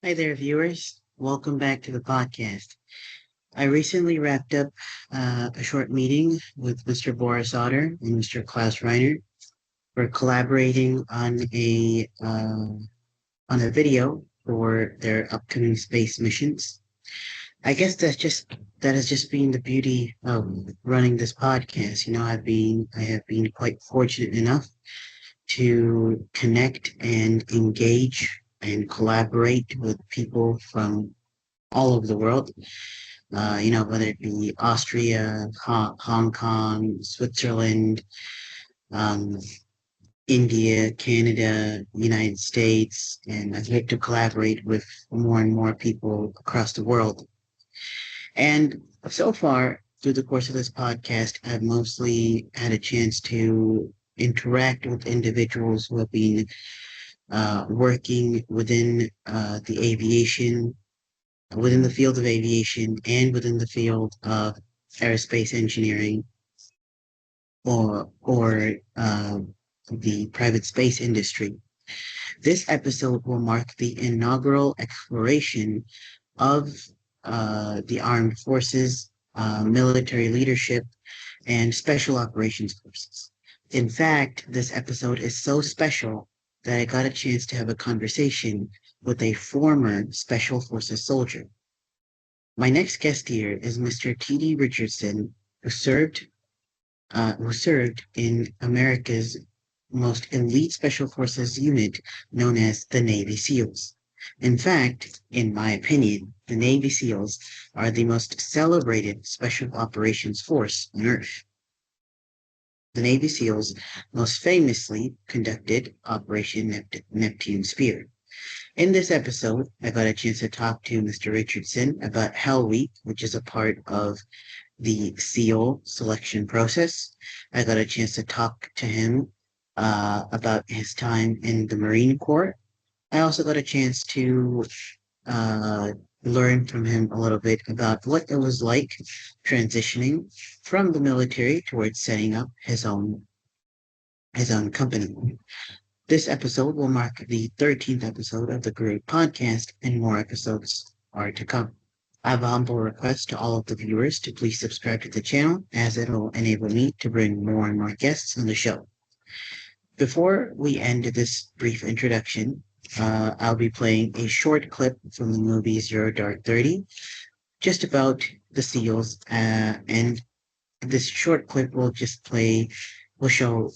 Hi there, viewers. Welcome back to the podcast. I recently wrapped up a short meeting with Mr. Boris Otter and Mr. Klaus Reiner. We're collaborating on a video for their upcoming space missions. I guess that has just been the beauty of running this podcast. I have been quite fortunate enough to connect and engage and collaborate with people from all over the world. Whether it be Austria, Hong Kong, Switzerland, um, India, Canada, United States, and I'd like to collaborate with more and more people across the world. And so far, through the course of this podcast, I've mostly had a chance to interact with individuals who have been working within the field of aviation and within the field of aerospace engineering or the private space industry. This episode will mark the inaugural exploration of the armed forces, military leadership, and special operations forces. In fact, this episode is so special that I got a chance to have a conversation with a former Special Forces soldier. My next guest here is Mr. T.D. Richardson, who served in America's most elite special forces unit known as the Navy SEALs. In fact, in my opinion, the Navy SEALs are the most celebrated special operations force on Earth. The Navy SEALs most famously conducted Operation Neptune Spear. In this episode, I got a chance to talk to Mr. Richardson about Hell Week, which is a part of the SEAL selection process. I got a chance to talk to him about his time in the Marine Corps. I also got a chance to uh, learn from him a little bit about what it was like transitioning from the military towards setting up his own company. This episode will mark the 13th episode of the Great Podcast, and more episodes are to come. I have a humble request to all of the viewers to please subscribe to the channel, as it'll enable me to bring more and more guests on the show. Before we end this brief introduction, I'll be playing a short clip from the movie Zero Dark 30, just about the SEALs, and this short clip will show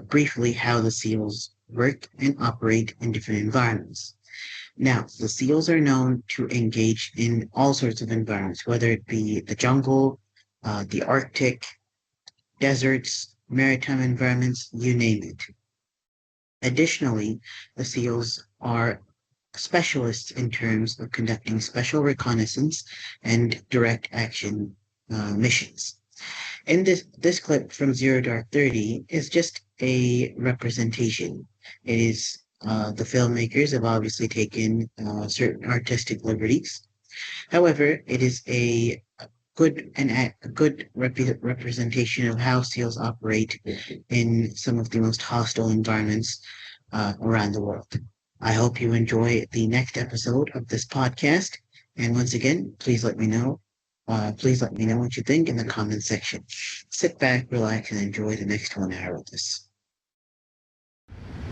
briefly how the SEALs work and operate in different environments. Now, the SEALs are known to engage in all sorts of environments, whether it be the jungle, the Arctic, deserts, maritime environments, you name it. Additionally, the SEALs are specialists in terms of conducting special reconnaissance and direct action missions. And this clip from Zero Dark 30 is just a representation. It is the filmmakers have obviously taken certain artistic liberties. However, it is a good representation of how SEALs operate in some of the most hostile environments around the world. I hope you enjoy the next episode of this podcast. And once again, please let me know what you think in the comment section. Sit back, relax, and enjoy the next 1 hour of this.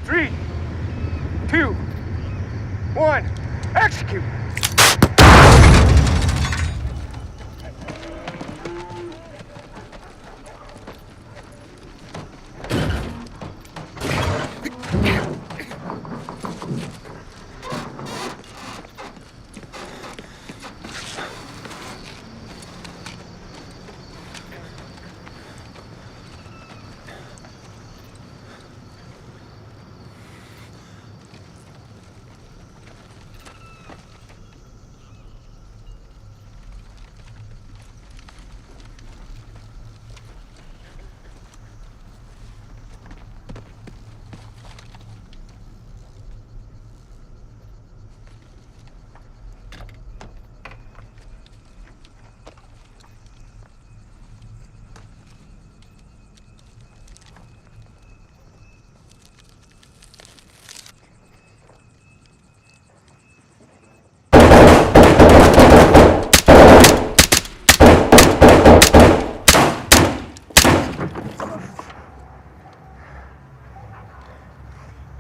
Three, two, one, execute!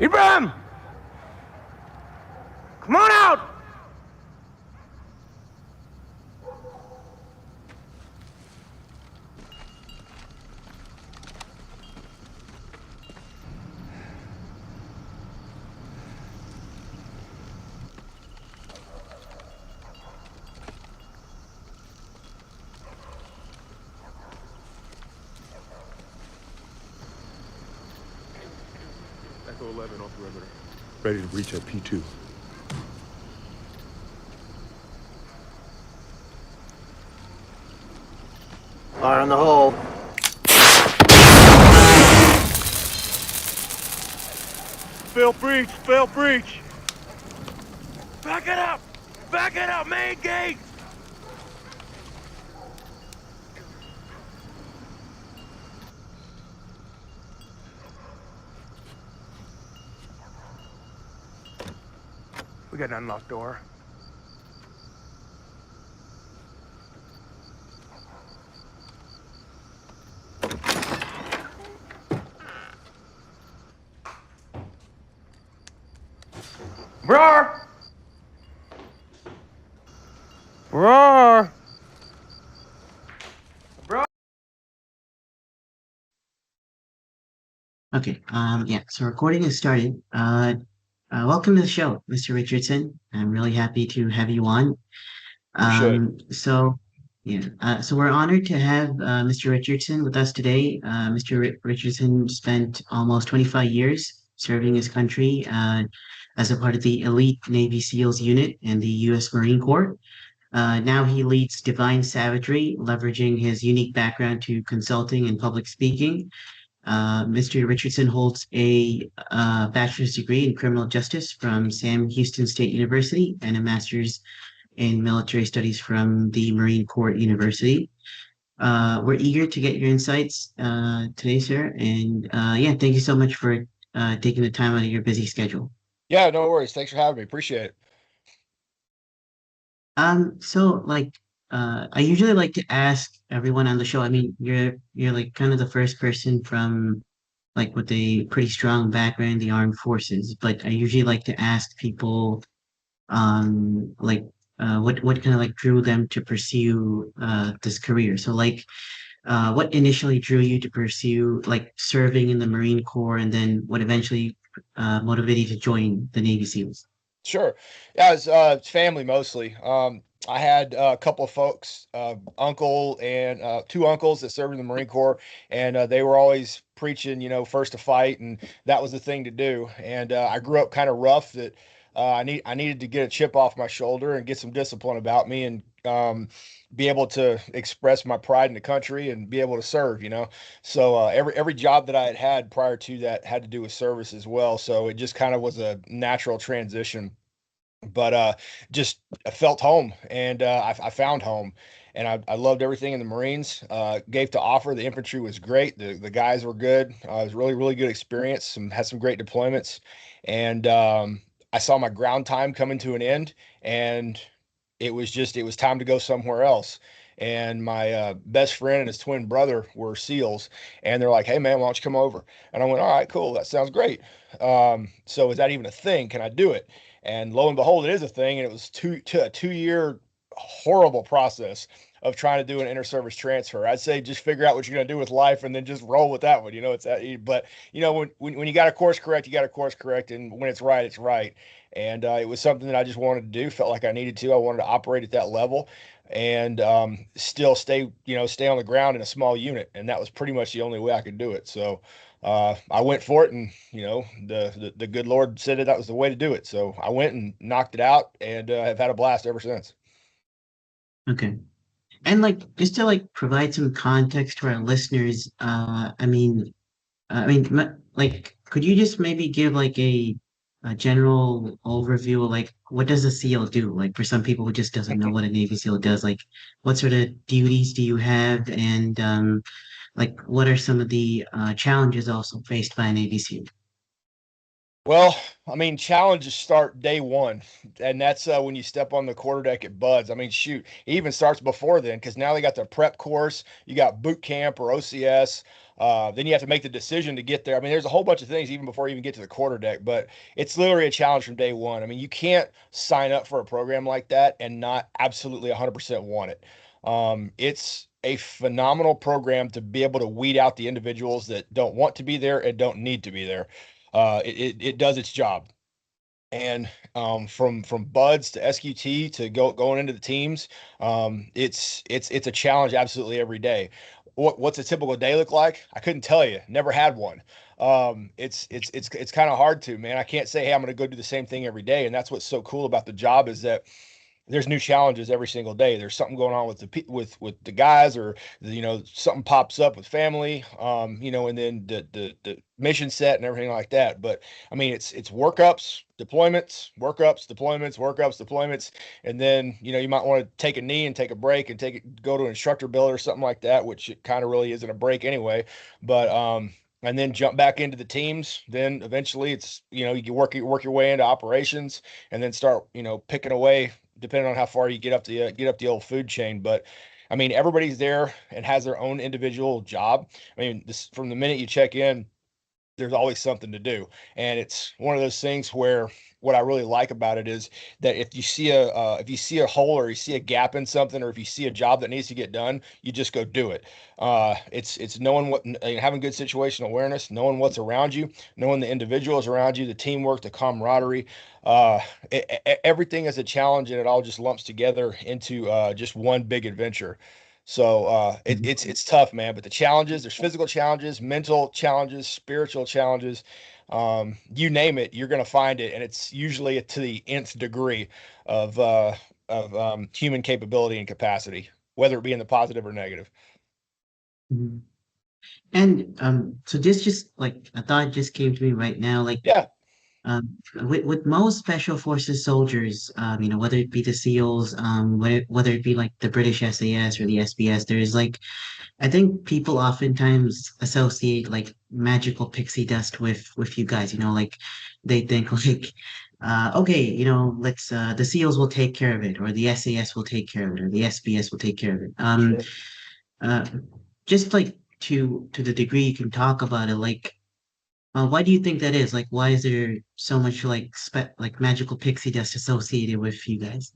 Ibrahim! Come on out! Echo 11 on perimeter. Ready to breach at P2. Fire on the hole. Fail breach! Fail breach! Back it up! Back it up! Main gate! We got an unlocked door. Roar! Roar! Okay. Yeah. So recording has started. Welcome to the show, Mr. Richardson. I'm really happy to have you on. Appreciate it. So yeah. So we're honored to have Mr. Richardson with us today. Mr. Richardson spent almost 25 years serving his country as a part of the elite Navy SEALs unit and the U.S. Marine Corps. Now he leads Divine Savagery, leveraging his unique background to consulting and public speaking. Mr. Richardson holds a bachelor's degree in criminal justice from Sam Houston State University and a master's in military studies from the Marine Corps University. We're eager to get your insights today, sir. And yeah, thank you so much for taking the time out of your busy schedule. Yeah, no worries. Thanks for having me. Appreciate it. So like I usually like to ask everyone on the show. I mean, you're like kind of the first person from like with a pretty strong background in the armed forces, but I usually like to ask people like what kind of like drew them to pursue this career. So like what initially drew you to pursue like serving in the Marine Corps and then what eventually motivated you to join the Navy SEALs? Sure. Yeah, it's family mostly. I had a couple of folks, uncle and two uncles that served in the Marine Corps, and they were always preaching, first to fight, and that was the thing to do. And I grew up kind of rough that I needed to get a chip off my shoulder and get some discipline about me and be able to express my pride in the country and be able to serve. So every job that I had had prior to that had to do with service as well. So it just kind of was a natural transition. But just I felt home, and I found home, and I loved everything in the Marines. Gave to offer. The infantry was great. The guys were good. It was really good experience. Had some great deployments, and I saw my ground time coming to an end, and it was time to go somewhere else. And my best friend and his twin brother were SEALs, and they're like, "Hey man, why don't you come over?" And I went, "All right, cool, that sounds great." So is that even a thing? Can I do it? And lo and behold, it is a thing. And it was a 2 year horrible process of trying to do an inter-service transfer. I'd say just figure out what you're going to do with life and then just roll with that one. It's that. But when you got a course correct, you got a course correct, and when it's right, it's right. And it was something that I just wanted to do. Felt like I needed to. I wanted to operate at that level and still stay on the ground in a small unit. And that was pretty much the only way I could do it. So I went for it, and the good Lord said that was the way to do it. So I went and knocked it out, and have had a blast ever since. Okay. And like just to like provide some context to our listeners, like could you just maybe give like a general overview of like what does a SEAL do? Like for some people who just doesn't know what a Navy SEAL does, like what sort of duties do you have and like what are some of the challenges also faced by a Navy SEAL? Well, I mean, challenges start day one, and that's when you step on the quarterdeck at Buds. I mean, shoot, it even starts before then because now they got the prep course, you got boot camp or OCS. Then you have to make the decision to get there. I mean, there's a whole bunch of things even before you even get to the quarterdeck, but it's literally a challenge from day one. I mean, you can't sign up for a program like that and not absolutely 100% want it. It's a phenomenal program to be able to weed out the individuals that don't want to be there and don't need to be there. It does its job. And from buds to SQT to going into the teams, it's a challenge absolutely every day. What's a typical day look like? I couldn't tell you. Never had one. It's kind of hard to, man. I can't say, hey, I'm going to go do the same thing every day. And that's what's so cool about the job is that there's new challenges every single day. There's something going on with the guys, or something pops up with family, and then the mission set and everything like that. But I mean, it's workups, deployments, workups, deployments, workups, deployments, and then you might want to take a knee and take a break and go to an instructor build or something like that, which it kind of really isn't a break anyway. But and then jump back into the teams. Then eventually it's you can work your way into operations, and then start picking away depending on how far you get up the old food chain. But I mean, everybody's there and has their own individual job. I mean, from the minute you check in, there's always something to do. And it's one of those things where what I really like about it is that if you see a hole, or you see a gap in something, or if you see a job that needs to get done, you just go do it. It's knowing having good situational awareness, knowing what's around you, knowing the individuals around you, the teamwork, the camaraderie. Everything is a challenge, and it all just lumps together into just one big adventure. So it's tough, man. But the challenges, there's physical challenges, mental challenges, spiritual challenges. You name it, you're gonna find it, and it's usually to the nth degree of human capability and capacity, whether it be in the positive or negative. Mhm. And so this just like a thought just came to me right now. Like Yeah, with most special forces soldiers, whether it be the SEALs, whether it be like the British SAS or the SBS, there's like I think people oftentimes associate like magical pixie dust with you guys. Like they think like, okay, let's the SEALs will take care of it, or the SAS will take care of it, or the SBS will take care of it. sure. Uh, just like to the degree you can talk about it, like. Why do you think that is? Like, why is there so much like magical pixie dust associated with you guys?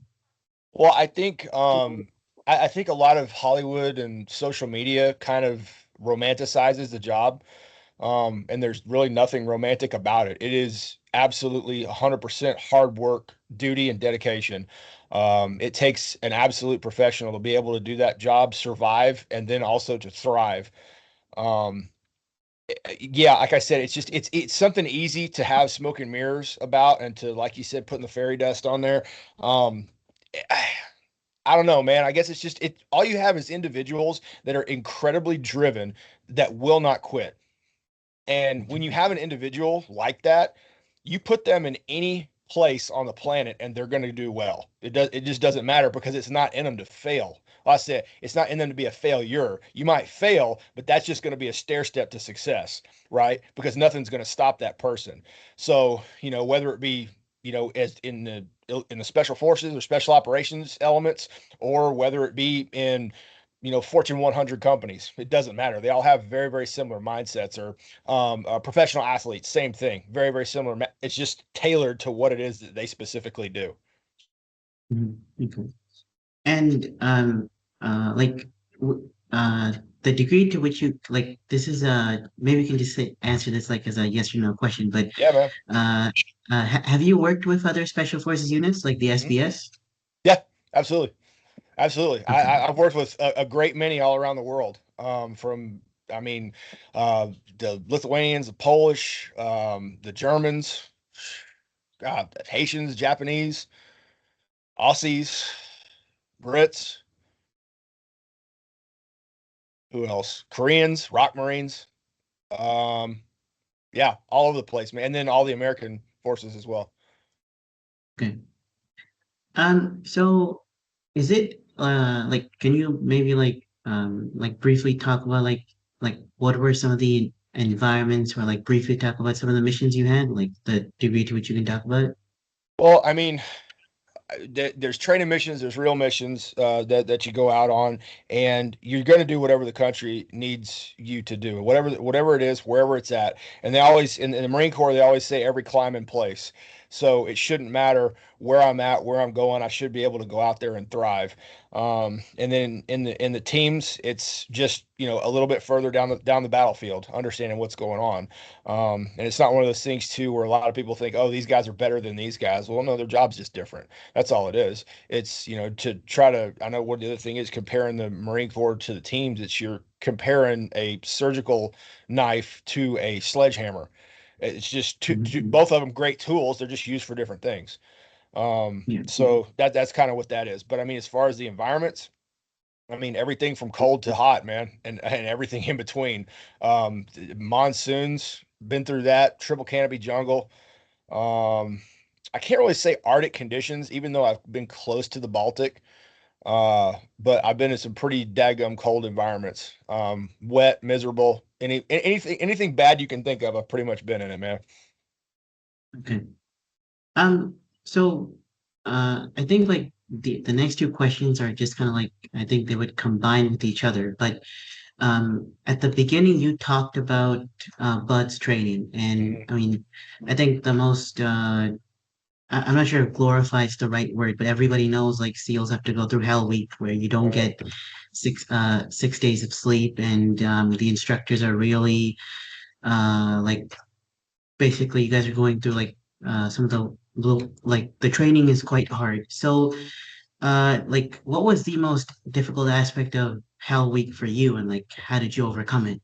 Well, I think a lot of Hollywood and social media kind of romanticizes the job. And there's really nothing romantic about it. It is absolutely 100% hard work, duty, and dedication. It takes an absolute professional to be able to do that job, survive, and then also to thrive. Um, yeah, like I said, it's something easy to have smoke and mirrors about, and to, like you said, putting the fairy dust on there. Um, I don't know, man. I guess it's just it. All you have is individuals that are incredibly driven that will not quit. And when you have an individual like that, you put them in any place on the planet and they're going to do well. It just doesn't matter because it's not in them to fail. Like I said, it's not in them to be a failure. You might fail, but that's just going to be a stair step to success, right? Because nothing's going to stop that person. So, whether it be, as in the special forces or special operations elements, or whether it be in Fortune 100 companies. It doesn't matter. They all have very, very similar mindsets. Or professional athletes, same thing. Very, very similar. It's just tailored to what it is that they specifically do. Mhm. Okay. And like the degree to which you like this is maybe you can just answer this like as a yes or no question, but Yeah, man. uh, have you worked with other special forces units like the Mhm. SBS? Yeah, absolutely. Absolutely. Okay. I've worked with a great many all around the world. I mean, the Lithuanians, the Polish, the Germans, Haitians, Japanese, Aussies, Brits, who else? Koreans, Rock Marines. Um, yeah, all over the place, man. And then all the American forces as well. Okay. So is it like can you maybe like briefly talk about like what were some of the environments or like briefly talk about some of the missions you had, like the degree to which you can talk about it? Well, I mean, there's training missions, there's real missions that you go out on, and you're going to do whatever the country needs you to do, whatever it is, wherever it's at. And they always in the Marine Corps, they always say every climb in place. So it shouldn't matter where I'm at, where I'm going. I should be able to go out there and thrive. And then in the teams, it's just a little bit further down the battlefield, understanding what's going on. And it's not one of those things too where a lot of people think, oh, these guys are better than these guys. Well, no, their job's just different. That's all it is. It's, to try to, I know what the other thing is comparing the Marine Corps to the teams, it's you're comparing a surgical knife to a sledgehammer. It's just Mhm. both of them great tools. They're just used for different things. Yeah. So that's kind of what that is. But I mean, as far as the environments, I mean, everything from cold to hot, man, and everything in between. Monsoons, been through that, triple canopy jungle. Um, I can't really say Arctic conditions, even though I've been close to the Baltic. But I've been in some pretty daggum cold environments. Wet, miserable, anything bad you can think of, I've pretty much been in it, man. Okay. So I think like the next two questions are just kind of like I think they would combine with each other. But at the beginning you talked about buds training, and Mhm. I mean I think the most I'm not sure if glorify is the right word, but everybody knows like SEALs have to go through Hell Week where you don't Mhm. get 6 days of sleep, and the instructors are really like basically you guys are going through like some of the little like the training is quite hard. So like what was the most difficult aspect of Hell Week for you, and like how did you overcome it?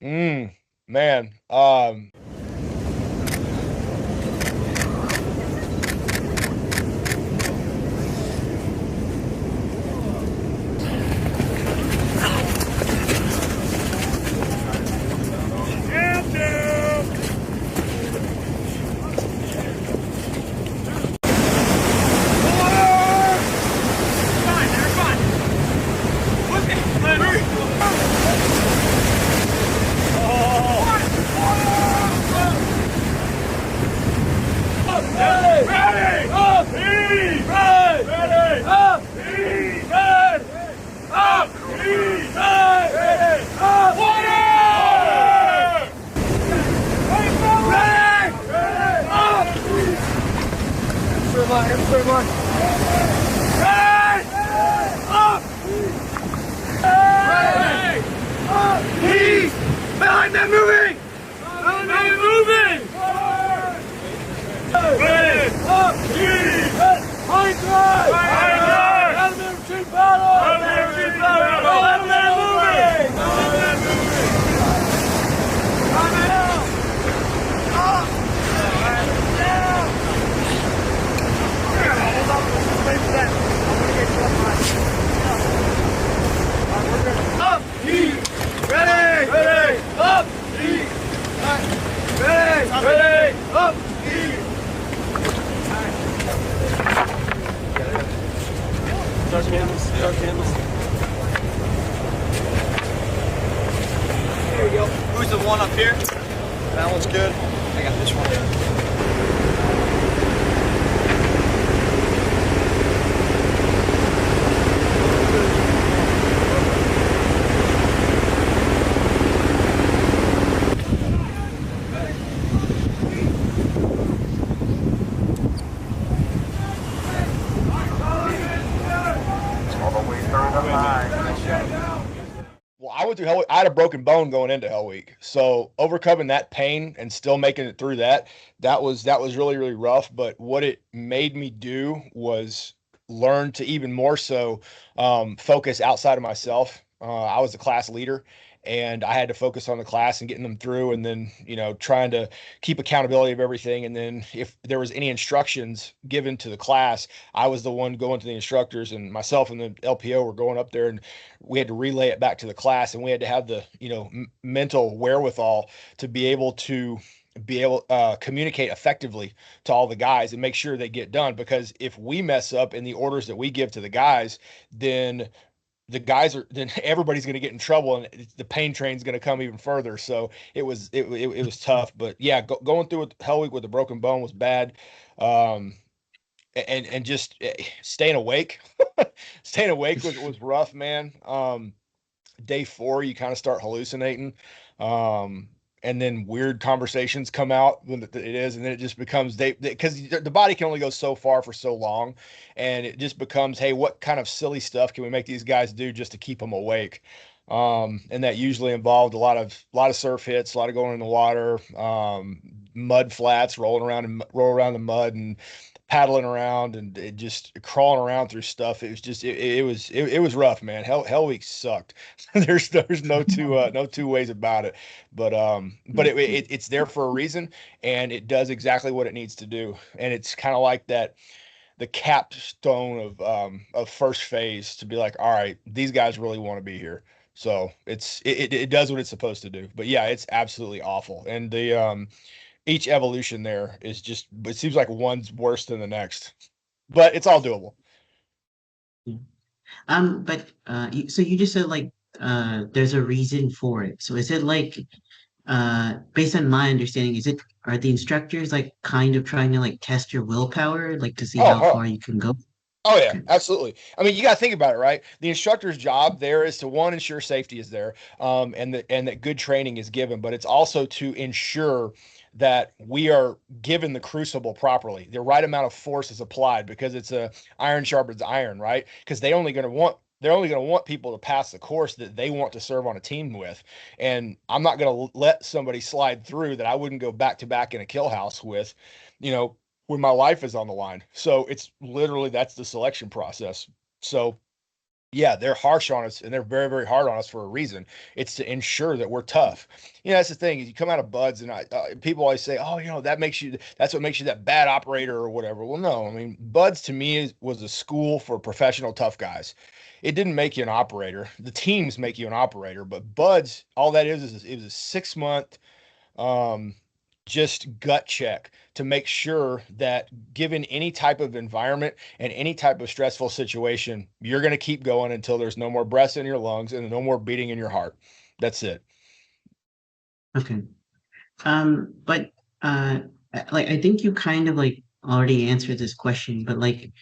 Man. Stand down! Fine, they're fine. Look at Ready! Up! Ease! Ready! Up! Ease! Ready! Up! Ease! Ready! Up! Water! Ready! Up! Ready! Up! Ready! Up! Ease! Behind them moving! Behind them moving! Ready! Up! Ease! High drive! High drive! Enemy retreat battle! Enemy retreat battle! Let them moving! Let them moving! Come down! Up! Down! Hold on, wait for that. I'm gonna get you up high. Up! Ease! Ready! Ready! Up! Ease! Ready! Ready! Up! Ease! Start canvas. Start canvas. There you go. Who's the one up here? That one's good. I got this one. Well, I went through Hell Week. I had a broken bone going into Hell Week, so overcoming that pain and still making it through that was really really rough. But what it made me do was learn to even more so focus outside of myself. I was the class leader, and I had to focus on the class and getting them through, and then trying to keep accountability of everything. And then if there was any instructions given to the class, I was the one going to the instructors, and myself and the LPO were going up there, and we had to relay it back to the class, and we had to have the mental wherewithal to be able communicate effectively to all the guys and make sure they get done. Because if we mess up in the orders that we give to the guys, then the guys are then everybody's going to get in trouble, and the pain train's going to come even further. So it was tough, but yeah, going through Hell Week with a broken bone was bad. Um, and just staying awake, staying awake was rough, man. Day 4, you kind of start hallucinating. And then weird conversations come out when it is, and then it just becomes because the body can only go so far for so long, and it just becomes, hey, what kind of silly stuff can we make these guys do just to keep them awake? And that usually involved a lot of surf hits, a lot of going in the water, mud flats, roll around the mud and paddling around, and it just crawling around through stuff. It was just it was rough, man. Hell Week sucked. there's no two ways about it. But it's there for a reason, and it does exactly what it needs to do. And it's kind of like that, the capstone of first phase, to be like, all right, these guys really want to be here. So it does what it's supposed to do. But yeah, it's absolutely awful. And the each evolution there is just, it seems like one's worse than the next, but it's all doable. But so you just said like there's a reason for it. So is it like based on my understanding, are the instructors like kind of trying to like test your willpower, like to see how Oh, far you can go? oh yeah, Okay. absolutely. I mean, you got to think about it, right? The instructor's job there is to, one, ensure safety is there, and that good training is given, but it's also to ensure that we are given the crucible properly. The right amount of force is applied, because it's a iron sharpens iron, right? Because they're only going to want people to pass the course that they want to serve on a team with. And I'm not going to let somebody slide through that I wouldn't go back to back in a kill house with, you know, when my life is on the line. So it's literally, that's the selection process. So yeah, they're harsh on us, and they're very, very hard on us for a reason. It's to ensure that we're tough. You know, that's the thing, is you come out of BUD/S, and people always say, oh, that's what makes you that bad operator or whatever. Well, no, I mean, BUD/S to me was a school for professional tough guys. It didn't make you an operator. The teams make you an operator, but BUD/S, all that is it was a 6 month um, just gut check to make sure that, given any type of environment and any type of stressful situation, you're going to keep going until there's no more breaths in your lungs and no more beating in your heart. That's it. Okay. But like I think you kind of like already answered this question, but like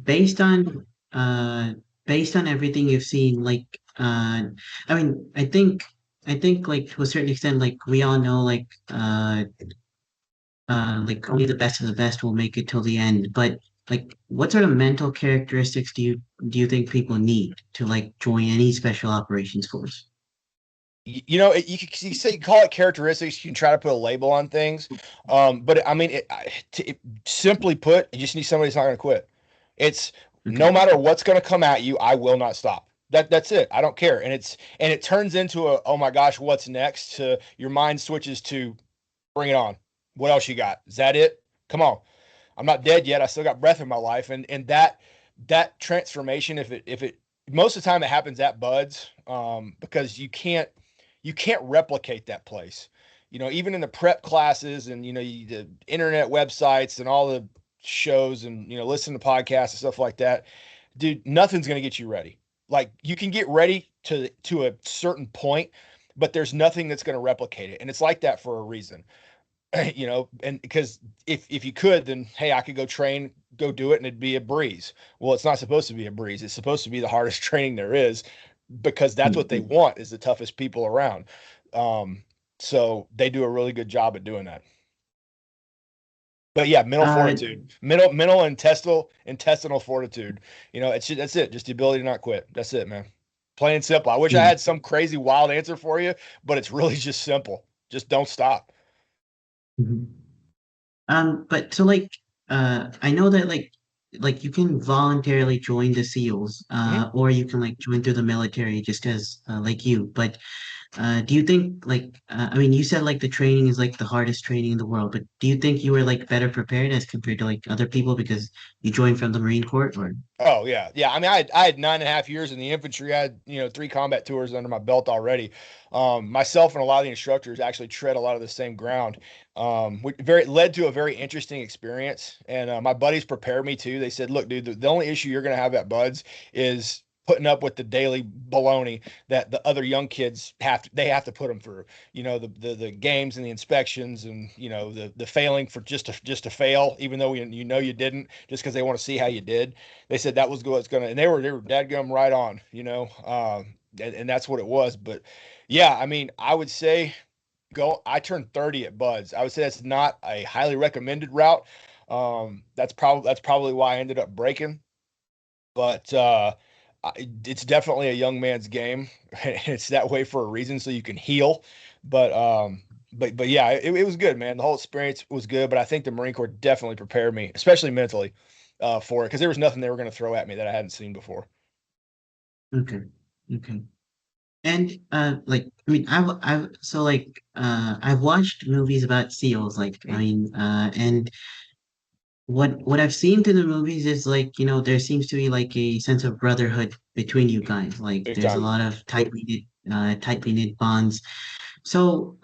based on uh based on everything you've seen, like I mean, I think like to a certain extent, like we all know like only the best of the best will make it till the end. But like what sort of mental characteristics do you think people need to like join any special operations force? You know, you say, you call it characteristics. You can try to put a label on things, but I mean, simply put, you just need somebody that's not going to quit. It's, Okay. no matter what's going to come at you, I will not stop. That's it. I don't care. And it turns into a, oh my gosh, what's next? To your mind switches to, bring it on. What else you got? Is that it? Come on. I'm not dead yet. I still got breath in my life. And that transformation, if it most of the time it happens at BUD/S, because you can't replicate that place. You know, even in the prep classes, and the internet websites and all the shows, and listen to podcasts and stuff like that, dude, nothing's going to get you ready. Like, you can get ready to a certain point, but there's nothing that's going to replicate it. And it's like that for a reason. And because if you could, then hey, I could go train, go do it, and it'd be a breeze. Well, it's not supposed to be a breeze. It's supposed to be the hardest training there is, because that's what they want, is the toughest people around. Um, so they do a really good job at doing that. But yeah, mental Uh, fortitude, mental and intestinal fortitude. That's it. Just the ability to not quit. That's it, man. Plain and simple. I wish I yeah. had some crazy wild answer for you, but it's really just simple. Just don't stop. Mhm. But so like I know that like you can voluntarily join the SEALs, Mhm. or you can like join through the military just as like you. But do you think like I mean you said like the training is like the hardest training in the world, but do you think you were like better prepared as compared to like other people because you joined from the Marine Corps or Oh yeah, yeah. I mean, I had 9.5 years in the infantry. I had 3 combat tours under my belt already. Myself and a lot of the instructors actually tread a lot of the same ground, which led to a very interesting experience. And my buddies prepared me too. They said, "Look, dude, the only issue you're going to have at BUD/S is putting up with the daily baloney that the other young kids have to put them through. You know, the games and the inspections, and you know, the failing for just to fail, even though you know you didn't, just because they want to see how you did. They said that was what's gonna, and they were dadgum right on. You know, and that's what it was. But yeah, I mean, I would say I turned 30 at Buds. I would say that's not a highly recommended route. That's probably why I ended up breaking. But it's definitely a young man's game. It's that way for a reason, so you can heal. But but yeah, it was good, man. The whole experience was good. But I think the Marine Corps definitely prepared me, especially mentally, for it, because there was nothing they were going to throw at me that I hadn't seen before. Okay. Okay. And like I mean I've so like I've watched movies about SEALs, like I mean and what I've seen through the movies is, like, there seems to be like a sense of brotherhood between you guys. Like Big there's a time. lot of tightly knit bonds. So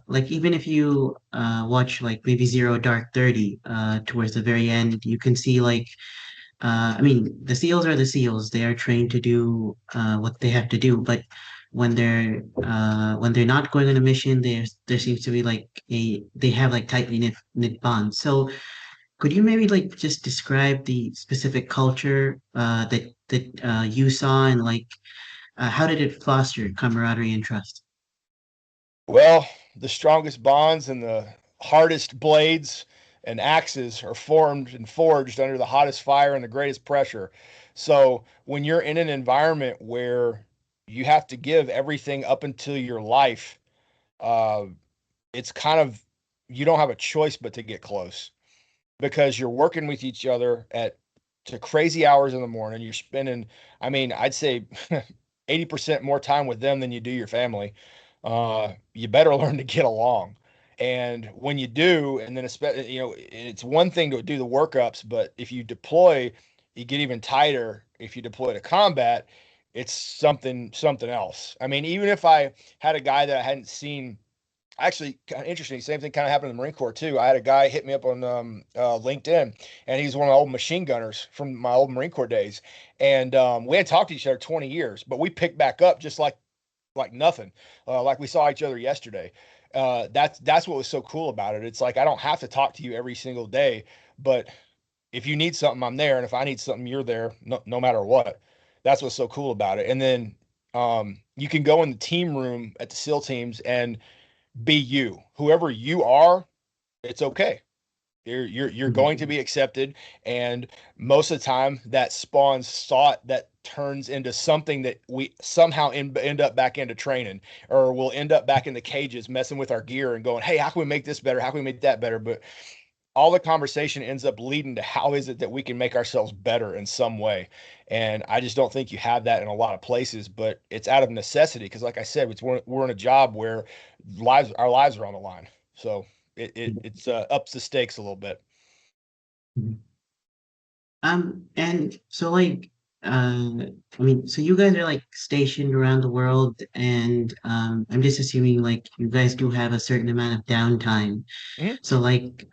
like even if you watch like maybe Zero Dark 30 towards the very end, you can see like I mean, the SEALs are the SEALs. They are trained to do what they have to do. But when they're not going on a mission, there seems to be like they have like tightly knit bonds. So could you maybe like just describe the specific culture that you saw, and like how did it foster camaraderie and trust? Well, the strongest bonds and the hardest blades and axes are formed and forged under the hottest fire and the greatest pressure. So when you're in an environment where you have to give everything up until your life, uh, it's kind of, you don't have a choice but to get close, because you're working with each other at to crazy hours in the morning. You're spending, I mean, I'd say 80% more time with them than you do your family. You better learn to get along. And when you do, and then especially, you know, it's one thing to do the workups, but if you deploy, you get even tighter. If you deploy to combat, it's something else. I mean, even if I had a guy that I hadn't seen, actually kind of interesting, same thing kind of happened in the Marine Corps too. I had a guy hit me up on LinkedIn, and he's one of my old machine gunners from my old Marine Corps days. And we had talked to each other 20 years, but we picked back up just like nothing, like we saw each other yesterday. That's what was so cool about it. It's like I don't have to talk to you every single day, but if you need something, I'm there, and if I need something, you're there, no matter what. That's what's so cool about it. And then you can go in the team room at the SEAL teams and be you, whoever you are. It's okay. You're going to Mhm. be accepted, and most of the time that spawns thought that turns into something that we somehow end up back into training, or we'll end up back in the cages messing with our gear and going, hey, how can we make this better, how can we make that better? But all the conversation ends up leading to how is it that we can make ourselves better in some way. And I just don't think you have that in a lot of places, but it's out of necessity, because like I said, we're in a job where our lives are on the line. So it's ups the stakes a little bit. Mhm. And so like, I mean, so you guys are like stationed around the world, and I'm just assuming like you guys do have a certain amount of downtime. Mhm. So like,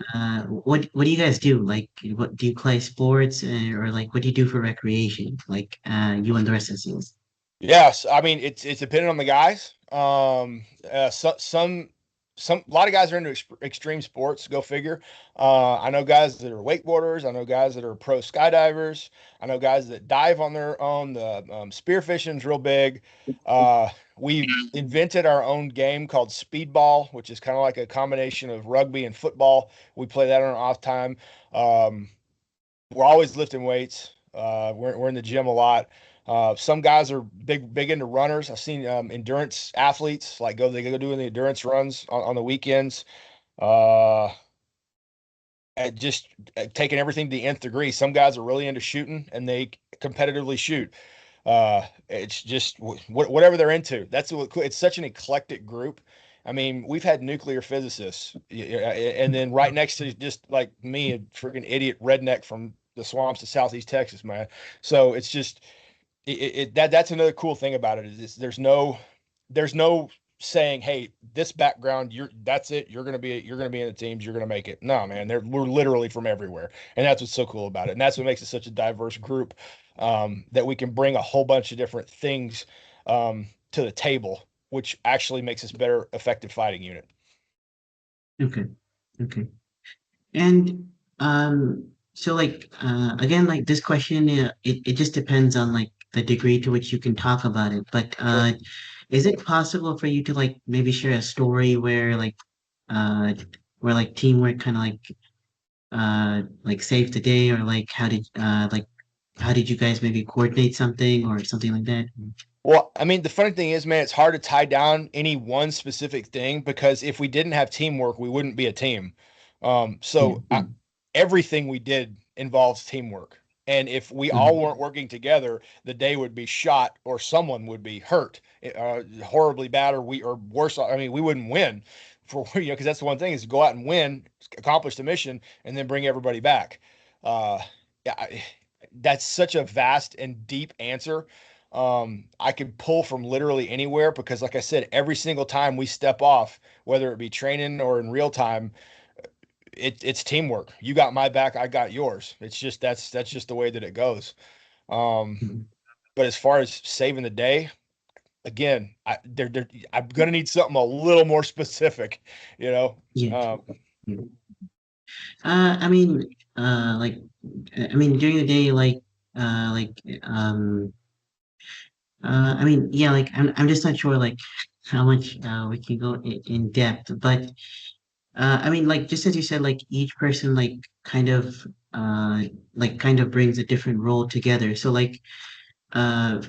what do you guys do? Like, what do you play sports, or like what do you do for recreation? Like, you and the rest of the SEALs. Yes, I mean it's dependent on the guys. Some a lot of guys are into extreme sports. Go figure. I know guys that are wakeboarders. I know guys that are pro skydivers. I know guys that dive on their own. The spearfishing's real big. We invented our own game called speedball, which is kind of like a combination of rugby and football. We play that on our off time. Um, we're always lifting weights. We're in the gym a lot. Some guys are big into runners. I've seen endurance athletes like they go doing the endurance runs on the weekends. Uh, at just taking everything to the nth degree. Some guys are really into shooting and they competitively shoot. It's just whatever they're into. That's what it's such an eclectic group. I mean, we've had nuclear physicists, and then right next to just like me, a freaking idiot redneck from the swamps of Southeast Texas, man. So it's just that's another cool thing about it is there's no saying, hey, this background, that's it. You're going to be in the teams. You're going to make it. No, man, we're literally from everywhere. And that's what's so cool about it. And that's what makes it such a diverse group, that we can bring a whole bunch of different things, to the table, which actually makes us better effective fighting unit. Okay. Okay. And so like again, like this question, it just depends on like the degree to which you can talk about it. But is it possible for you to like maybe share a story uh where like teamwork kind of like saved the day, or like how did you guys maybe coordinate something or something like that? Well, I mean, the funny thing is, man, it's hard to tie down any one specific thing, because if we didn't have teamwork, we wouldn't be a team. Yeah. Everything we did involves teamwork. And if we all weren't working together, the day would be shot, or someone would be hurt, horribly bad, or worse. I mean, we wouldn't win because that's the one thing, is to go out and win, accomplish the mission, and then bring everybody back. Uh, yeah, that's such a vast and deep answer. I could pull from literally anywhere, because like I said, every single time we step off, whether it be training or in real time, it's teamwork. You got my back, I got yours. It's just, that's just the way that it goes. Mhm. But as far as saving the day, again, I'm gonna need something a little more specific, you know. Yeah. Yeah. I mean, like, I mean, during the day, like, I mean, yeah, like, I'm just not sure, like, how much we can go in depth, but I mean, like, just as you said, like, each person, like, kind of brings a different role together. So, like,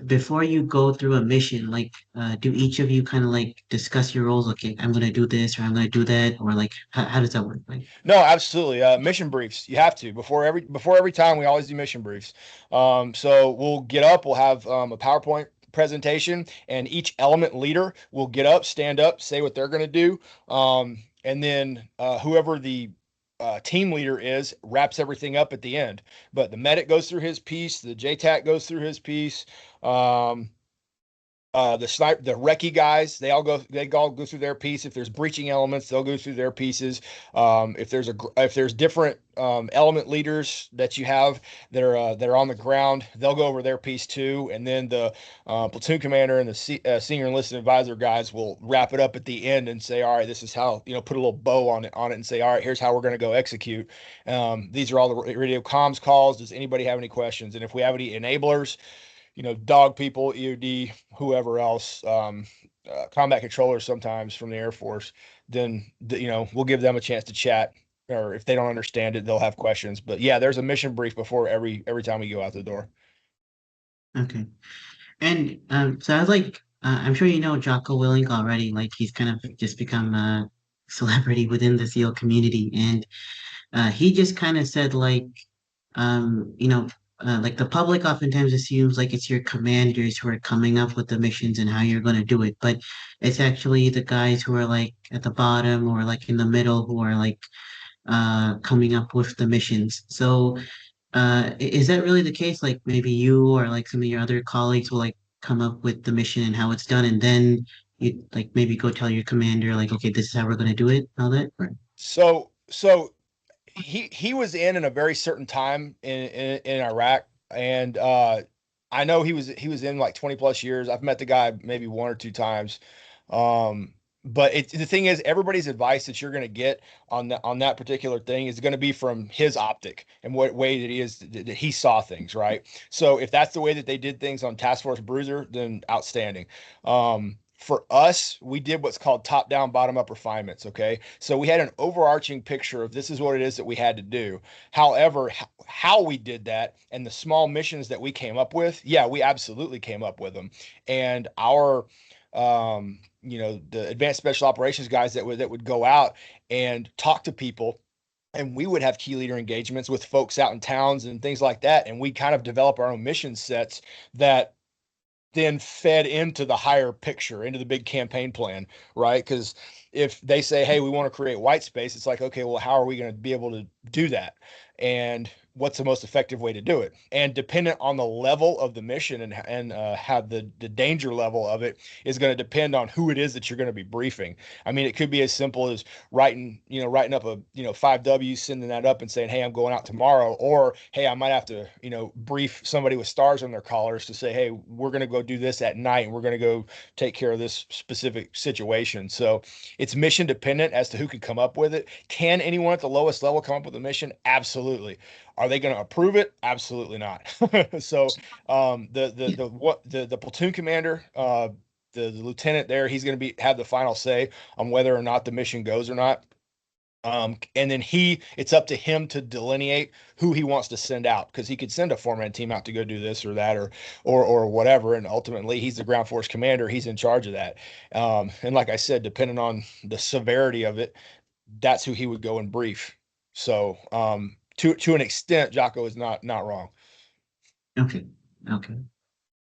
before you go through a mission, like, do each of you kind of like discuss your roles? Okay, I'm gonna do this or I'm gonna do that, or like, how does that work? Like, No, absolutely. Mission briefs. You have to before every time. We always do mission briefs. So we'll get up. We'll have a PowerPoint presentation, and each element leader will get up, stand up, say what they're going to do, and then whoever the team leader is wraps everything up at the end. But the medic goes through his piece. The JTAC goes through his piece. The recce guys, they all go through their piece. If there's breaching elements, they'll go through their pieces. If there's different element leaders that you have that are on the ground, they'll go over their piece too. And then the platoon commander and the senior enlisted advisor guys will wrap it up at the end and say, all right, this is how, put a little bow on it and say, all right, here's how we're going to go execute. These are all the radio comms calls. Does anybody have any questions? And if we have any enablers, dog people, EOD, whoever else, combat controllers sometimes from the Air Force, then, we'll give them a chance to chat, or if they don't understand it, they'll have questions. But yeah, there's a mission brief before every time we go out the door. okay. And so I was like, I'm sure you know Jocko Willink already. Like, he's kind of just become a celebrity within the SEAL community, and he just kind of said like, you know, like the public oftentimes assumes like it's your commanders who are coming up with the missions and how you're going to do it, but it's actually the guys who are like at the bottom or like in the middle who are like coming up with the missions. So is that really the case? Like maybe you or like some of your other colleagues will like come up with the mission and how it's done, and then you like maybe go tell your commander like, okay, this is how we're going to do it, all that. Or... So he was in a very certain time in Iraq, and I know he was in like 20 plus years. I've met the guy maybe one or two times. But the thing is, everybody's advice that you're going to get on that particular thing is going to be from his optic and what way that he saw things, right? So if that's the way that they did things on Task Force Bruiser, then outstanding. For us, we did what's called top-down, bottom-up refinements, okay? So we had an overarching picture of this is what it is that we had to do. However, how we did that and the small missions that we came up with, yeah, we absolutely came up with them. And our the advanced special operations guys that would go out and talk to people, and we would have key leader engagements with folks out in towns and things like that, and we kind of develop our own mission sets that then fed into the higher picture, into the big campaign plan, right? Because if they say, hey, we want to create white space, it's like, okay, well, how are we going to be able to do that? And what's the most effective way to do it? And dependent on the level of the mission and how the danger level of it is going to depend on who it is that you're going to be briefing. I mean, it could be as simple as writing up a 5W, sending that up and saying, hey, I'm going out tomorrow, or hey, I might have to brief somebody with stars on their collars to say, hey, we're going to go do this at night, and we're going to go take care of this specific situation. So it's mission dependent as to who can come up with it. Can anyone at the lowest level come up with a mission? Absolutely. Are they going to approve it? Absolutely not. So the platoon commander, the lieutenant there, he's going to have the final say on whether or not the mission goes or not. And then it's up to him to delineate who he wants to send out, because he could send a 4-man team out to go do this or that or whatever. And ultimately, he's the ground force commander. He's in charge of that. And like I said, depending on the severity of it, that's who he would go and brief. So to an extent, Jocko is not wrong. Okay. Okay.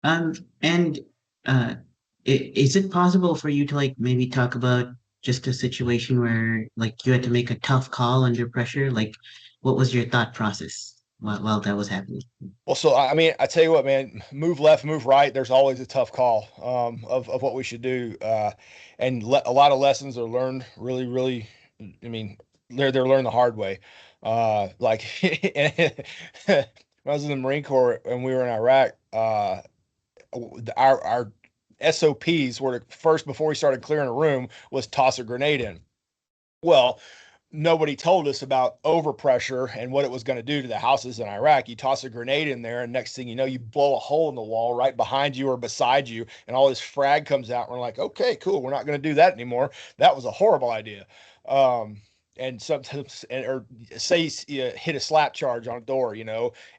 And is it possible for you to like maybe talk about just a situation where like you had to make a tough call under pressure? Like, what was your thought process while that was happening? Well, so I mean, I tell you what, man, move left, move right. There's always a tough call of what we should do, and a lot of lessons are learned really, really. I mean, they're learned the hard way. Like when I was in the Marine Corps and we were in Iraq, our SOPs were first, before we started clearing a room, was toss a grenade in. Well, nobody told us about overpressure and what it was going to do to the houses in Iraq. You toss a grenade in there, and next thing you know, you blow a hole in the wall right behind you or beside you, and all this frag comes out. And we're like, okay, cool, we're not going to do that anymore. That was a horrible idea. And sometimes, or say you hit a slap charge on a door,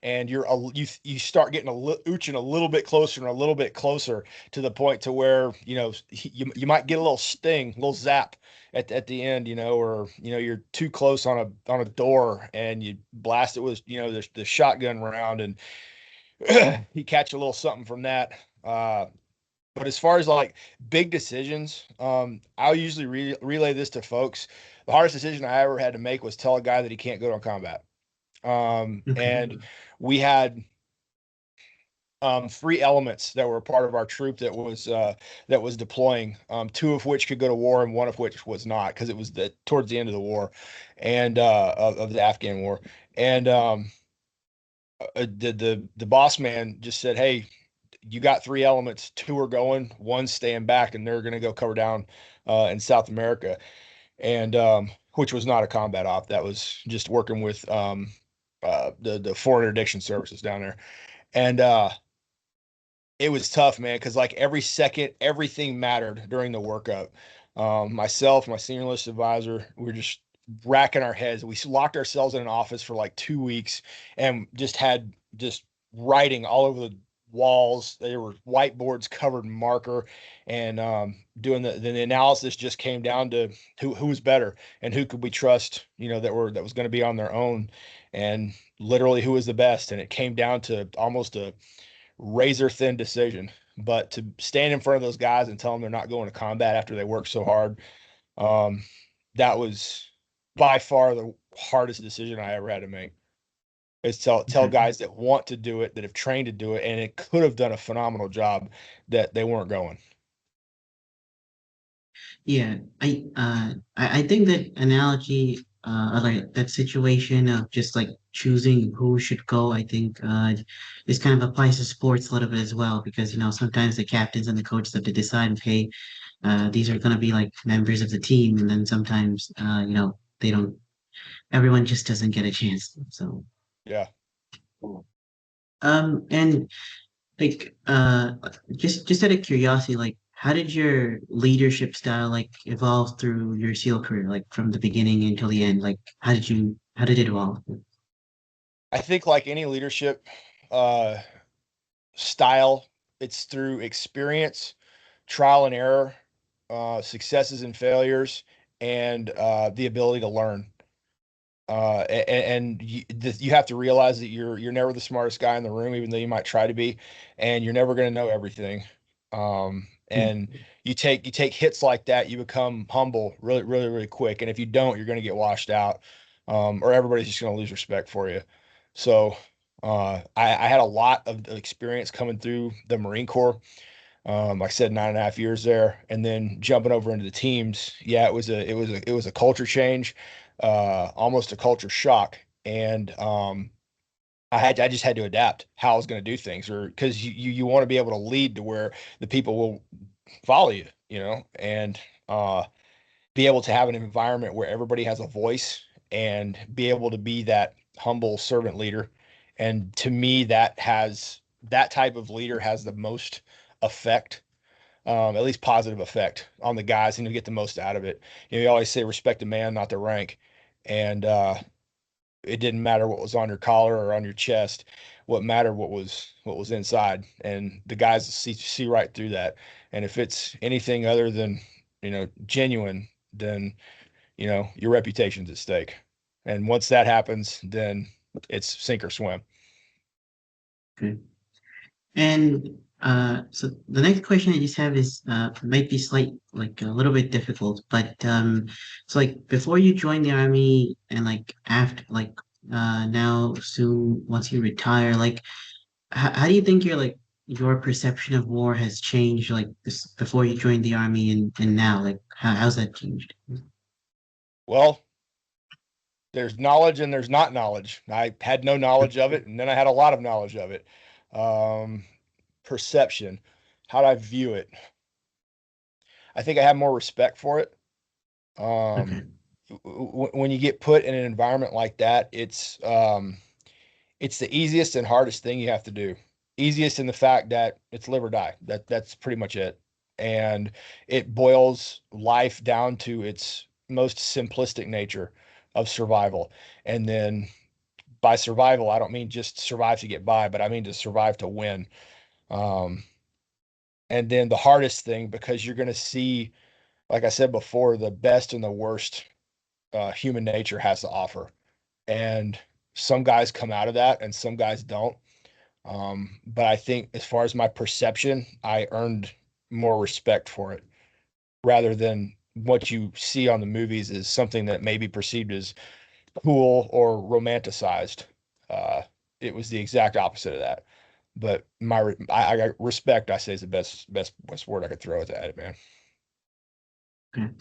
and you start getting ooching a little bit closer and a little bit closer to the point to where you might get a little sting, a little zap at the end, or you're too close on a door and you blast it with the shotgun round, and you catch a little something from that. But as far as like big decisions, I'll usually relay this to folks. The hardest decision I ever had to make was tell a guy that he can't go to combat. And we had 3 elements that were a part of our troop that was deploying, 2 of which could go to war and 1 of which was not, because it was towards the end of the war and of the Afghan war. And the boss man just said, hey, you got 3 elements, 2 are going, 1's staying back, and they're going to go cover down in South America. And which was not a combat op. That was just working with the foreign interdiction services down there. And it was tough, man, because like every second, everything mattered during the workup. Myself, my senior enlisted advisor, we were just racking our heads. We locked ourselves in an office for like 2 weeks and just had writing all over the walls. There were whiteboards covered in marker, and doing the analysis just came down to who was better and who could we trust, that was going to be on their own, and literally who was the best. And it came down to almost a razor thin decision. But to stand in front of those guys and tell them they're not going to combat after they worked so hard, that was by far the hardest decision I ever had to make. Is tell guys that want to do it, that have trained to do it, and it could have done a phenomenal job, that they weren't going. Yeah, I think that analogy, like that situation of just like choosing who should go, I think this kind of applies to sports a little bit as well, because sometimes the captains and the coaches have to decide, okay, these are going to be like members of the team, and then sometimes they don't. Everyone just doesn't get a chance. So yeah. And like just out of curiosity, like how did your leadership style like evolve through your SEAL career, like from the beginning until the end? Like how did it evolve? I think like any leadership style, it's through experience, trial and error, successes and failures, and the ability to learn. And you have to realize that you're never the smartest guy in the room, even though you might try to be, and you're never going to know everything. And you take hits like that, you become humble really, really, really quick. And if you don't, you're going to get washed out, or everybody's just going to lose respect for you. So I had a lot of experience coming through the Marine Corps. Like I said, 9.5 years there, and then jumping over into the teams. Yeah, it was a culture change, almost a culture shock. And I just had to adapt how I was going to do things, or because you want to be able to lead to where the people will follow you, and be able to have an environment where everybody has a voice and be able to be that humble servant leader. And to me, that type of leader has the most effect, at least positive effect on the guys, and you get the most out of it. You always say respect the man, not the rank. And it didn't matter what was on your collar or on your chest. What mattered what was inside, and the guys see right through that. And if it's anything other than genuine, then your reputation's at stake. And once that happens, then it's sink or swim. Okay. And so the next question I just have is might be like a little bit difficult, but so like before you joined the army and like after now soon once you retire, like how do you think your perception of war has changed like this before you joined the army and now like how's that changed? Well, there's knowledge and there's not knowledge. I had no knowledge of it, and then I had a lot of knowledge of it. Perception, how do I view it? I think I have more respect for it. Okay. When you get put in an environment like that, it's the easiest and hardest thing you have to do. Easiest in the fact that it's live or die. That's pretty much it. And it boils life down to its most simplistic nature of survival. And then by survival, I don't mean just survive to get by, but I mean to survive to win. And then the hardest thing, because you're going to see, like I said before, the best and the worst human nature has to offer. And some guys come out of that and some guys don't. But I think as far as my perception, I earned more respect for it rather than what you see on the movies is something that may be perceived as cool or romanticized. It was the exact opposite of that. But I respect, I say, is the best word I could throw at that, man. Okay.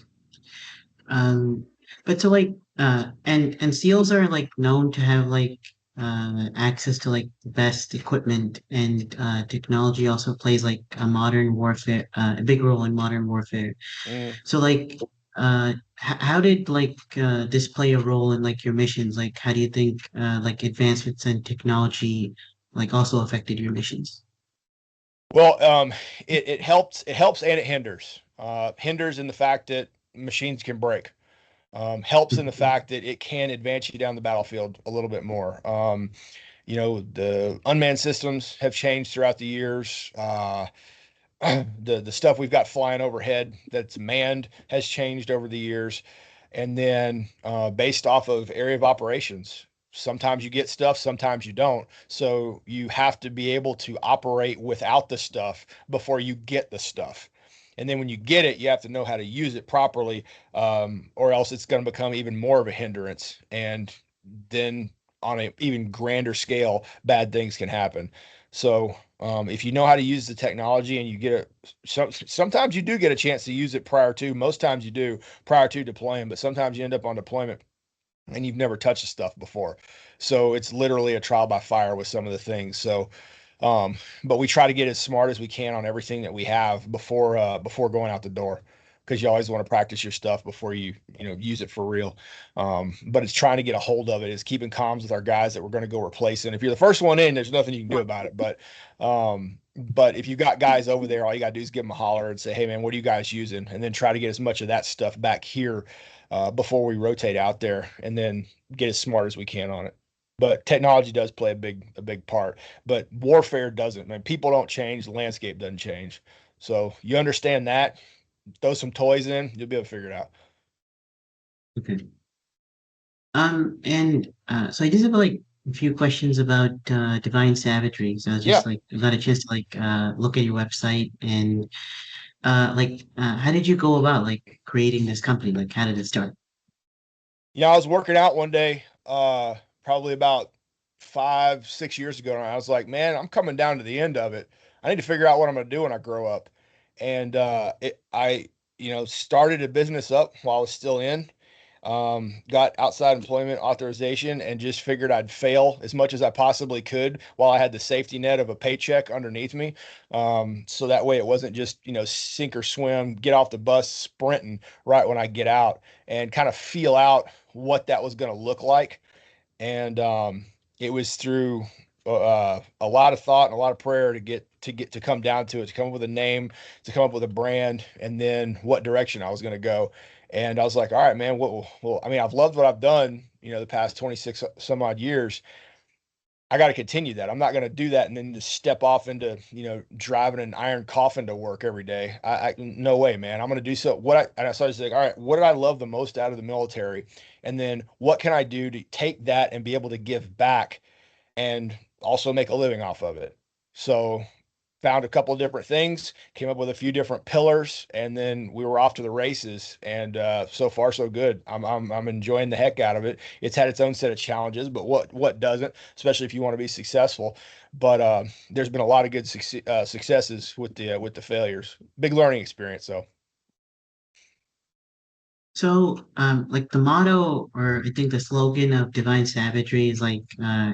But so like and SEALs are like known to have like access to like the best equipment and technology also plays like a big role in modern warfare. Mm. So like how did like this play a role in like your missions? Like how do you think like advancements in technology like also affected your missions? Well, it helps and it hinders. Hinders in the fact that machines can break. Helps in the fact that it can advance you down the battlefield a little bit more. The unmanned systems have changed throughout the years. The stuff we've got flying overhead that's manned has changed over the years. And then based off of area of operations, sometimes you get stuff, sometimes you don't. So you have to be able to operate without the stuff before you get the stuff. And then when you get it, you have to know how to use it properly, or else it's going to become even more of a hindrance. And then on an even grander scale, bad things can happen. So if you know how to use the technology and you get sometimes you do get a chance to use it most times you do prior to deploying, but sometimes you end up on deployment and you've never touched the stuff before. So it's literally a trial by fire with some of the things. So but we try to get as smart as we can on everything that we have before going out the door, because you always want to practice your stuff before you use it for real. But it's trying to get a hold of it, is keeping comms with our guys that we're going to go replace. And if you're the first one in, there's nothing you can do about it. But if you got guys over there, all you got to do is give them a holler and say, hey man, what are you guys using? And then try to get as much of that stuff back here before we rotate out there, and then get as smart as we can on it. But technology does play a big part, but warfare doesn't. Man, people don't change, the landscape doesn't change. So you understand that, throw some toys in, you'll be able to figure it out. Okay. And so I just have like a few questions about Divine Savagery. So I was just like I got a chance to like look at your website and how did you go about like creating this company? Like, how did it start? Yeah, I was working out one day, probably about 5, 6 years ago, and I was like, man, I'm coming down to the end of it. I need to figure out what I'm going to do when I grow up. And I, started a business up while I was still in, got outside employment authorization, and just figured I'd fail as much as I possibly could while I had the safety net of a paycheck underneath me. So that way it wasn't just, sink or swim, get off the bus sprinting right when I get out, and kind of feel out what that was going to look like. And it was through a lot of thought and a lot of prayer to come down to it, to come up with a name, to come up with a brand, and then what direction I was going to go. And I was like, all right, man, well, I mean, I've loved what I've done, the past 26 some odd years. I got to continue that. I'm not going to do that and then just step off into, driving an iron coffin to work every day. No way, man. I'm going to do so. And I started to think, all right, what did I love the most out of the military? And then what can I do to take that and be able to give back and also make a living off of it? So found a couple of different things, came up with a few different pillars, and then we were off to the races. And so far, so good. I'm enjoying the heck out of it. It's had its own set of challenges, but what doesn't, especially if you want to be successful. But there's been a lot of good successes with the failures. Big learning experience, though. So, like the motto, or I think the slogan of Divine Savagery is like,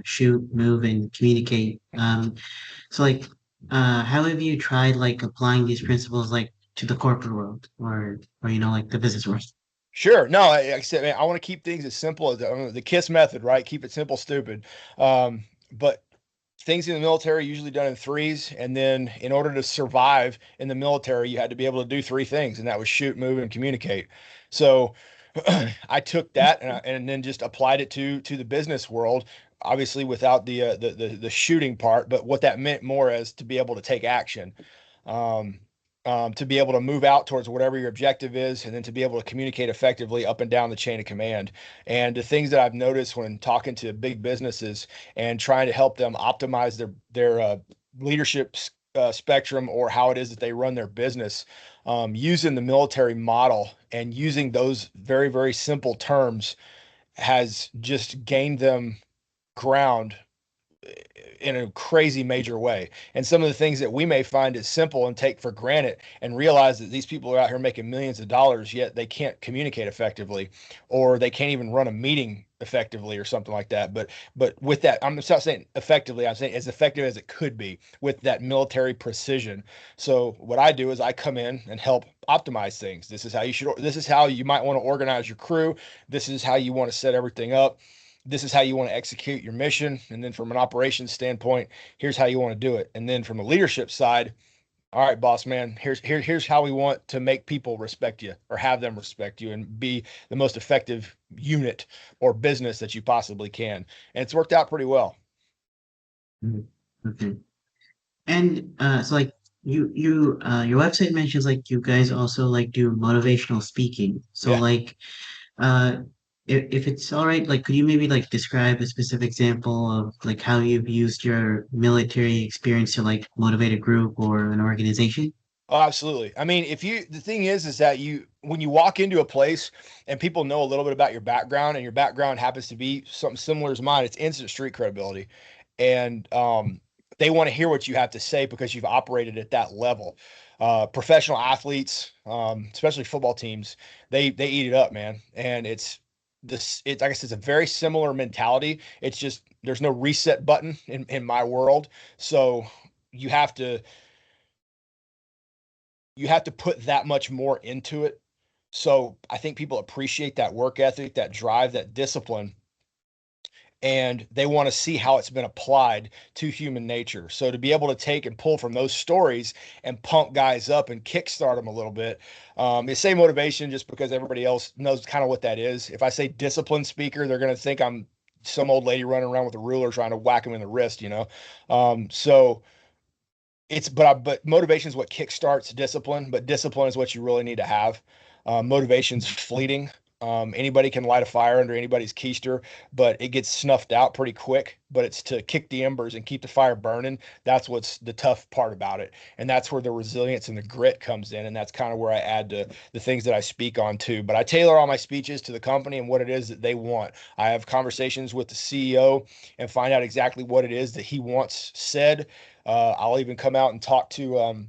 shoot, move, and communicate. So like, how have you tried like applying these principles like to the corporate world or like the business world? Sure. No, like I said, man, I want to keep things as simple as the KISS method, right? Keep it simple, stupid. But things in the military are usually done in threes. And then in order to survive in the military, you had to be able to do three things, and that was shoot, move, and communicate. So I took that and then just applied it to the business world, obviously without the shooting part, but what that meant more as to be able to take action. Um, to be able to move out towards whatever your objective is, and then to be able to communicate effectively up and down the chain of command. And the things that I've noticed when talking to big businesses and trying to help them optimize their leadership spectrum, or how it is that they run their business, using the military model and using those very, very simple terms has just gained them ground in a crazy major way. And some of the things that we may find as simple and take for granted, and realize that these people are out here making millions of dollars, yet they can't communicate effectively, or they can't even run a meeting effectively or something like that. But with that, I'm not saying effectively, I'm saying as effective as it could be with that military precision. So what I do is I come in and help optimize things. This is how you might want to organize your crew. This is how you want to set everything up. This is how you want to execute your mission. And then from an operations standpoint, here's how you want to do it. And then from a leadership side, all right, boss man, here's how we want to make people respect you, or have them respect you, and be the most effective unit or business that you possibly can. And it's worked out pretty well. Mhm. Okay. And so like your website mentions like you guys also like do motivational speaking. So Yeah. like uh if it's all right, like could you maybe like describe a specific example of like how you've used your military experience to like motivate a group or an organization? Oh, absolutely. I mean, the thing is that when you walk into a place and people know a little bit about your background, and your background happens to be something similar to mine, it's instant street credibility. And they want to hear what you have to say because you've operated at that level. Professional athletes, especially football teams, they eat it up, man. And I guess it's a very similar mentality. It's just there's no reset button in my world. So you have to you have to put that much more into it. So I think people appreciate that work ethic, that drive, that discipline, and they want to see how it's been applied to human nature. So to be able to take and pull from those stories and pump guys up and kickstart them a little bit. It's say motivation just because everybody else knows kind of what that is. If I say discipline speaker, they're going to think I'm some old lady running around with a ruler trying to whack them in the wrist. So but motivation is what kickstarts discipline, but discipline is what you really need to have. Motivation's fleeting. Anybody can light a fire under anybody's keister, but it gets snuffed out pretty quick. But it's to kick the embers and keep the fire burning. That's what's the tough part about it. And that's where the resilience and the grit comes in. And that's kind of where I add to the things that I speak on too. But I tailor all my speeches to the company and what it is that they want. I have conversations with the CEO and find out exactly what it is that he wants said. I'll even come out and talk to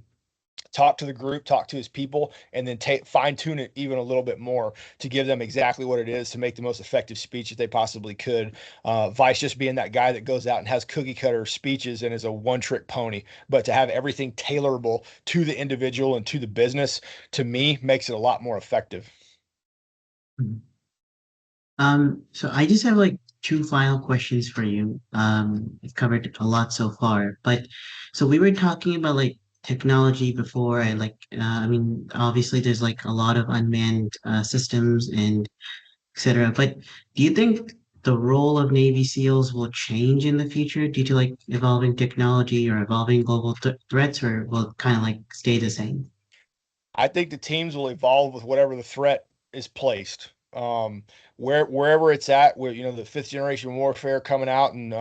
the group, talk to his people, and then fine tune it even a little bit more to give them exactly what it is to make the most effective speech that they possibly could. Vice just being that guy that goes out and has cookie cutter speeches and is a one trick pony, but to have everything tailorable to the individual and to the business, to me, makes it a lot more effective. So I just have like two final questions for you. I've covered a lot so far, but so we were talking about like technology before. I mean, obviously there's like a lot of unmanned systems and etc. But do you think the role of Navy SEALs will change in the future due to like evolving technology or evolving global threats, or will it kind of like stay the same? I think the teams will evolve with whatever the threat is placed. Wherever it's at, where the fifth generation warfare coming out and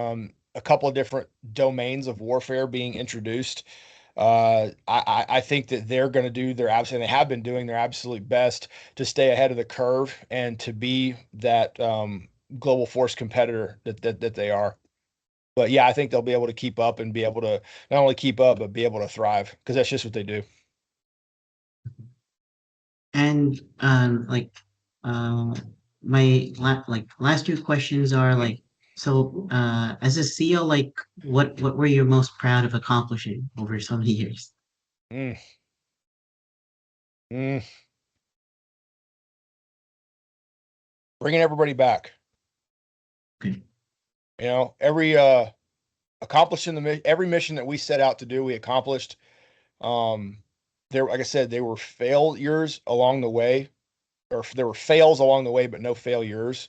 a couple of different domains of warfare being introduced. I think that they're going to do their absolute, they have been doing their absolute best to stay ahead of the curve and to be that global force competitor that they are. But yeah, I think they'll be able to keep up and be able to not only keep up but be able to thrive because that's just what they do. And uh, my last two questions are like, so as a SEAL, like what were you most proud of accomplishing over so many years? Mm, mm. Bringing everybody back. Okay. Every accomplishing every mission that we set out to do, we accomplished. Um, there, like I said, there were failures along the way, or there were fails along the way, but no failures.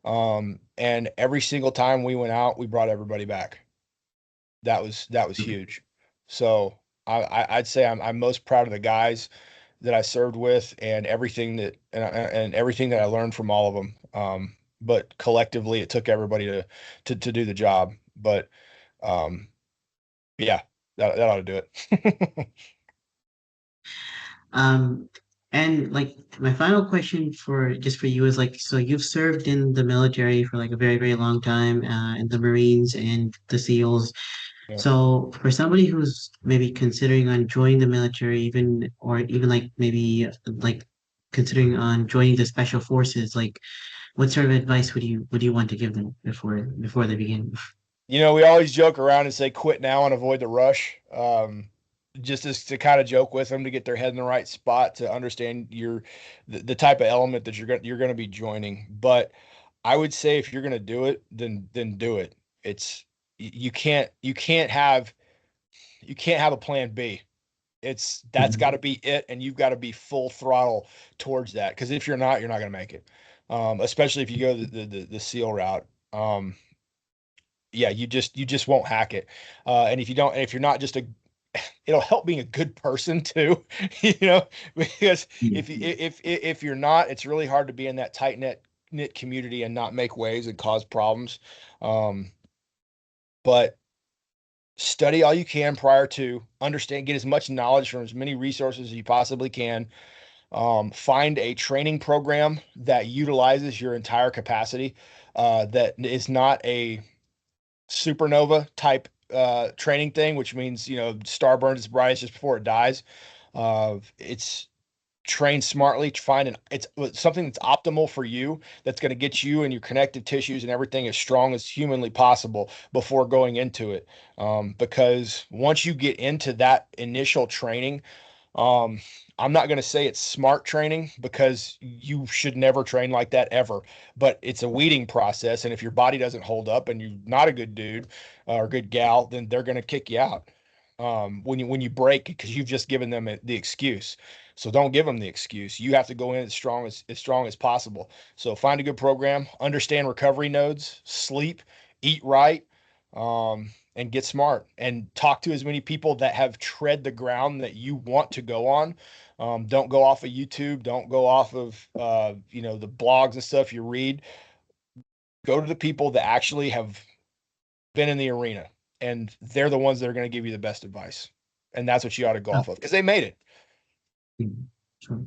And every single time we went out, we brought everybody back. That was huge. So I'd say I'm most proud of the guys that I served with and everything and everything that I learned from all of them. But collectively, it took everybody to do the job. But um, yeah, that ought to do it. Um, and like my final question for just for you is like, so you've served in the military for like a very, very long time, in the Marines and the SEALs. Yeah. So for somebody who's maybe considering on joining the military, even or even like maybe like considering on joining the special forces, like what sort of advice would you want to give them before they begin? We always joke around and say quit now and avoid the rush. Just as to kind of joke with them to get their head in the right spot to understand the type of element that you're going to be joining. But I would say if you're going to do it, then do it. It's you can't have a plan B. That's got to be it, and you've got to be full throttle towards that. Because if you're not going to make it. Especially if you go the SEAL route. Yeah, you just won't hack it. And if you're not just it'll help being a good person too, because if you're not, it's really hard to be in that tight knit community and not make waves and cause problems. Um, but study all you can prior to understand, get as much knowledge from as many resources as you possibly can. Find a training program that utilizes your entire capacity, that is not a supernova type training thing, which means star burns its brightest just before it dies. It's train smartly to find it's something that's optimal for you, that's going to get you and your connective tissues and everything as strong as humanly possible before going into it. Because once you get into that initial training, um, I'm not going to say it's smart training because you should never train like that ever, but it's a weeding process. And if your body doesn't hold up and you're not a good dude or good gal, then they're going to kick you out. When you break, because you've just given them the excuse. So don't give them the excuse. You have to go in as strong as possible. So find a good program, understand recovery nodes, sleep, eat right, and get smart and talk to as many people that have tread the ground that you want to go on. Don't go off of YouTube. Don't go off of, the blogs and stuff you read. Go to the people that actually have been in the arena, and they're the ones that are going to give you the best advice. And that's what you ought to go off of, because they made it. True.